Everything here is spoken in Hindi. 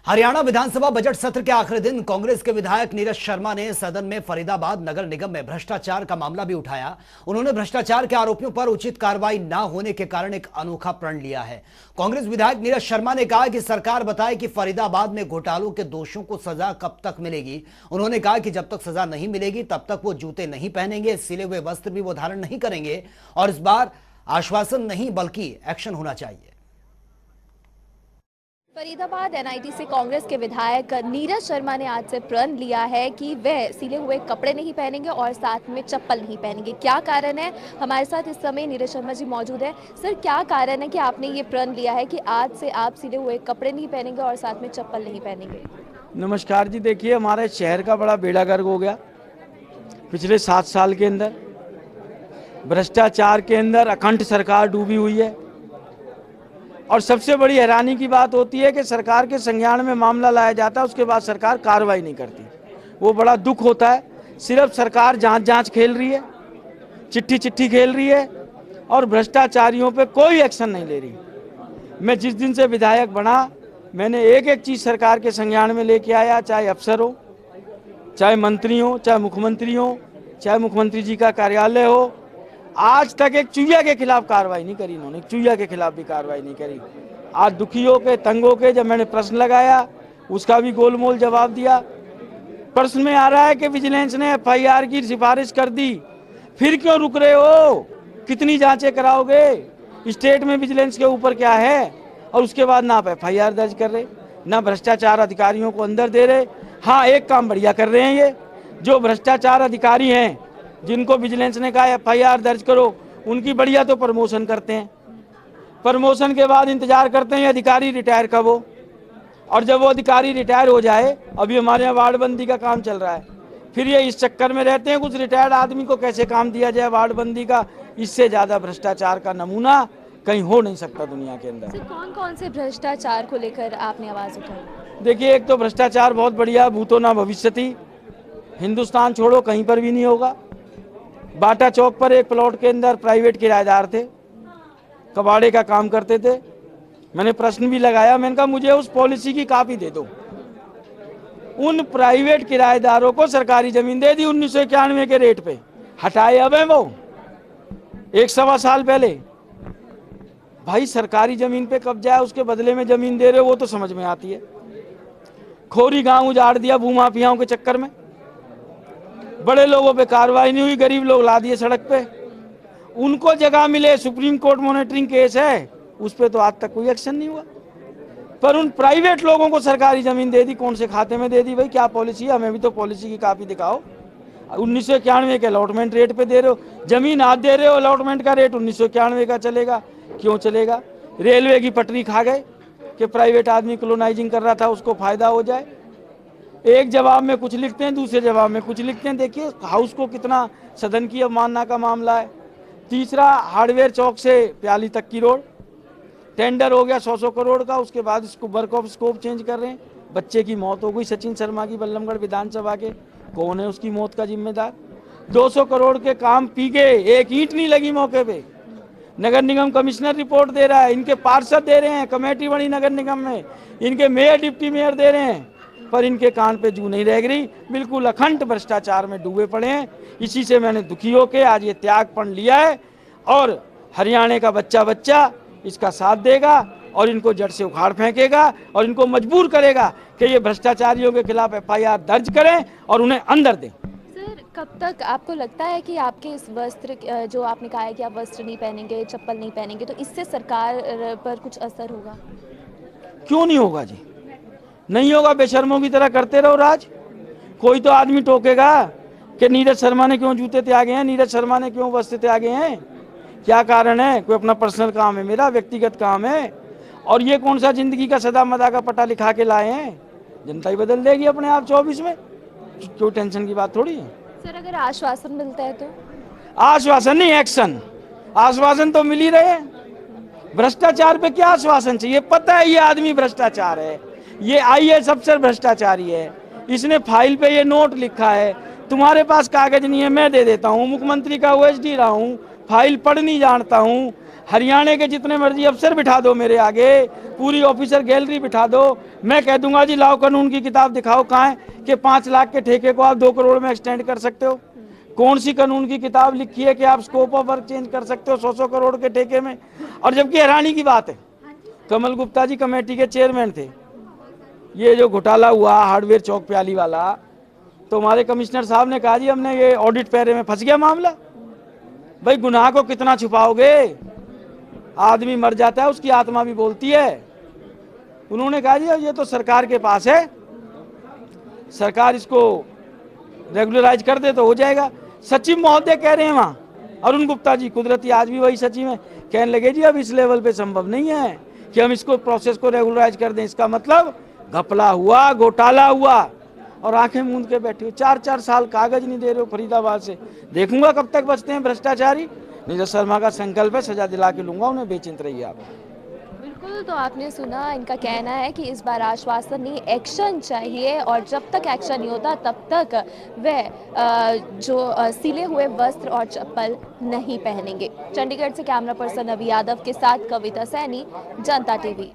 हरियाणा विधानसभा बजट सत्र के आखिरी दिन कांग्रेस के विधायक नीरज शर्मा ने सदन में फरीदाबाद नगर निगम में भ्रष्टाचार का मामला भी उठाया। उन्होंने भ्रष्टाचार के आरोपियों पर उचित कार्रवाई न होने के कारण एक अनोखा प्रण लिया है। कांग्रेस विधायक नीरज शर्मा ने कहा कि सरकार बताए कि फरीदाबाद में घोटालों के दोषियों को सजा कब तक मिलेगी। उन्होंने कहा कि जब तक सजा नहीं मिलेगी तब तक वो जूते नहीं पहनेंगे, सिले हुए वस्त्र भी वो धारण नहीं करेंगे और इस बार आश्वासन नहीं बल्कि एक्शन होना चाहिए। फरीदाबाद एनआईटी से कांग्रेस के विधायक नीरज शर्मा ने आज से प्रण लिया है कि वह सिले हुए कपड़े नहीं पहनेंगे और साथ में चप्पल नहीं पहनेंगे। क्या कारण है? हमारे साथ इस समय नीरज शर्मा जी मौजूद है। सर, क्या कारण है कि आपने ये प्रण लिया है कि आज से आप सिले हुए कपड़े नहीं पहनेंगे और साथ में चप्पल नहीं पहनेंगे? नमस्कार जी, देखिए हमारे शहर का बड़ा बेड़ा गर्क हो गया पिछले 7 साल के अंदर। भ्रष्टाचार के अंदर अखंड सरकार डूबी हुई है और सबसे बड़ी हैरानी की बात होती है कि सरकार के संज्ञान में मामला लाया जाता है, उसके बाद सरकार कार्रवाई नहीं करती। वो बड़ा दुख होता है। सिर्फ सरकार जांच खेल रही है, चिट्ठी खेल रही है और भ्रष्टाचारियों पे कोई एक्शन नहीं ले रही। मैं जिस दिन से विधायक बना मैंने एक चीज़ सरकार के संज्ञान में लेके आया, चाहे अफसर हो, चाहे मंत्री हो, चाहे मुख्यमंत्री हो, चाहे मुख्यमंत्री जी का कार्यालय हो। आज तक एक चूहिया के खिलाफ कार्रवाई नहीं करी इन्होंने, एक चूहिया के खिलाफ भी कार्रवाई नहीं करी। आज दुखियों के, तंगों के जब मैंने प्रश्न लगाया उसका भी गोलमोल जवाब दिया। प्रश्न में आ रहा है कि विजिलेंस ने एफआईआर की सिफारिश कर दी, फिर क्यों रुक रहे हो? कितनी जांचें कराओगे? स्टेट में विजिलेंस के ऊपर क्या है? और उसके बाद ना आप एफआईआर दर्ज कर रहे, ना भ्रष्टाचार अधिकारियों को अंदर दे रहे। हाँ, एक काम बढ़िया कर रहे हैं, ये जो भ्रष्टाचार अधिकारी हैं जिनको विजिलेंस ने कहा एफआईआर दर्ज करो, उनकी बढ़िया तो प्रमोशन करते हैं। प्रमोशन के बाद इंतजार करते हैं अधिकारी रिटायर कब हो, और जब वो अधिकारी रिटायर हो जाए, अभी हमारे यहाँ वार्डबंदी का काम चल रहा है, फिर ये इस चक्कर में रहते हैं कुछ रिटायर्ड आदमी को कैसे काम दिया जाए वार्डबंदी का। इससे ज्यादा भ्रष्टाचार का नमूना कहीं हो नहीं सकता दुनिया के अंदर। कौन कौन से भ्रष्टाचार को लेकर आपने आवाज उठाई? देखिए, एक तो भ्रष्टाचार बहुत बढ़िया, भूतो ना भविष्यति, हिंदुस्तान छोड़ो कहीं पर भी नहीं होगा। बाटा चौक पर एक प्लॉट के अंदर प्राइवेट किराएदार थे, कबाड़े का काम करते थे। मैंने प्रश्न भी लगाया, मैंने कहा मुझे उस पॉलिसी की कॉपी दे दो। उन प्राइवेट किराएदारों को सरकारी जमीन दे दी 1991 के रेट पे। हटाए अब है वो 1-1.25 साल पहले। भाई, सरकारी जमीन पे कब्जा है, उसके बदले में जमीन दे रहे हो, वो तो समझ में आती है। खोरी गांव उजाड़ दिया भूमाफियाओं के चक्कर में। बड़े लोगों पे कार्रवाई नहीं हुई, गरीब लोग ला दिए सड़क पे। उनको जगह मिले, सुप्रीम कोर्ट मॉनिटरिंग केस है, उस पे तो आज तक कोई एक्शन नहीं हुआ। पर उन प्राइवेट लोगों को सरकारी जमीन दे दी, कौन से खाते में दे दी? भाई क्या पॉलिसी है? हमें भी तो पॉलिसी की कॉपी दिखाओ। 1991 के अलॉटमेंट रेट पे दे रहे हो, जमीन आज दे रहे हो, अलॉटमेंट का रेट 1991 का चलेगा। क्यों चलेगा? रेलवे की पटरी खा गए कि प्राइवेट आदमी कॉलोनाइजिंग कर रहा था, उसको फायदा हो जाए। एक जवाब में कुछ लिखते हैं, दूसरे जवाब में कुछ लिखते हैं। देखिए हाउस को कितना सदन की अवमानना का मामला है। तीसरा, हार्डवेयर चौक से प्याली तक की रोड टेंडर हो गया 100 करोड़ का, उसके बाद इसको वर्क ऑफ स्कोप चेंज कर रहे हैं। बच्चे की मौत हो गई सचिन शर्मा की बल्लमगढ़ विधानसभा के, कौन है उसकी मौत का जिम्मेदार? 200 करोड़ के काम पी गए, एक ईंट नहीं लगी मौके पे। नगर निगम कमिश्नर रिपोर्ट दे रहा है, इनके पार्षद दे रहे हैं, कमेटी बनी नगर निगम में, इनके मेयर डिप्टी मेयर दे रहे हैं, पर इनके कान पे जू नहीं रह गई। बिल्कुल अखंड भ्रष्टाचार में डूबे पड़े हैं। इसी से मैंने दुखी होकर आज ये त्यागपण लिया है और हरियाणा का बच्चा इसका साथ देगा और इनको जड़ से उखाड़ फेंकेगा और इनको मजबूर करेगा कि ये भ्रष्टाचारियों के खिलाफ एफआईआर दर्ज करें और उन्हें अंदर दें। सर, कब तक आपको लगता है कि आपके इस वस्त्र, जो आपने कहा है कि आप वस्त्र नहीं पहनेंगे, चप्पल नहीं पहनेंगे, तो इससे सरकार पर कुछ असर होगा? क्यों नहीं होगा जी? नहीं होगा। बेशर्मों की तरह करते रहो राज। कोई तो आदमी टोकेगा कि नीरज शर्मा ने क्यों जूते त्यागे हैं, नीरज शर्मा ने क्यों वस्त्र त्यागे हैं, क्या कारण है? कोई अपना पर्सनल काम है, मेरा व्यक्तिगत काम है। और ये कौन सा जिंदगी का सदा मदा का पट्टा लिखा के लाए हैं? जनता ही बदल देगी अपने आप 24 में। क्यों टेंशन की बात थोड़ी है। सर, अगर आश्वासन मिलता है तो? आश्वासन नहीं, एक्शन। आश्वासन तो मिल ही रहे हैं। भ्रष्टाचार पे क्या आश्वासन चाहिए? पता है ये आदमी भ्रष्टाचार है, ये आईएएस अफसर भ्रष्टाचारी है, इसने फाइल पे ये नोट लिखा है, तुम्हारे पास कागज नहीं है मैं दे देता हूँ, मुख्यमंत्री का ओएसडी रहा हूँ, फाइल पढ़ नहीं जानता हूँ, हरियाणा के जितने मर्जी अफसर बिठा दो मेरे आगे, पूरी ऑफिसर गैलरी बिठा दो, मैं कह दूंगा जी लाओ कानून की किताब दिखाओ कहाँ है कि 5 लाख के ठेके को आप 2 करोड़ में एक्सटेंड कर सकते हो। कौन सी कानून की किताब लिखी है कि आप स्कोप ऑफ वर्क चेंज कर सकते हो 100 करोड़ के ठेके में। और जबकि हैरानी की बात है, कमल गुप्ता जी कमेटी के चेयरमैन थे। ये जो घोटाला हुआ हार्डवेयर चौक प्याली वाला, तो हमारे कमिश्नर साहब ने कहा जी हमने ये ऑडिट पैरे में फंस गया मामला। भाई गुनाह को कितना छुपाओगे, आदमी मर जाता है उसकी आत्मा भी बोलती है। उन्होंने कहा जी ये तो सरकार के पास है, सरकार इसको रेगुलराइज कर दे तो हो जाएगा। सचिव महोदय कह रहे हैं वहां, अरुण गुप्ता जी कुदरती आज भी वही सचिव है, कहने लगे जी अब इस लेवल पे संभव नहीं है कि हम इसको प्रोसेस को रेगुलराइज कर दें। इसका मतलब घपला हुआ, घोटाला हुआ और आंखें मूंद के बैठे हो। 4-4 साल कागज नहीं दे रहे हो फरीदाबाद से। देखूंगा कब तक बचते हैं भ्रष्टाचारी। नीरज शर्मा का संकल्प है, सजा दिला के लूंगा उन्हें, बेचिंत रहिए आप। बिल्कुल, तो आपने सुना, इनका कहना है कि इस बार आश्वासन नहीं, एक्शन चाहिए और जब तक एक्शन नहीं होता तब तक वह सिले हुए वस्त्र और चप्पल नहीं पहनेंगे। चंडीगढ़ से कैमरा पर्सन अभी यादव के साथ कविता सैनी, जनता टीवी।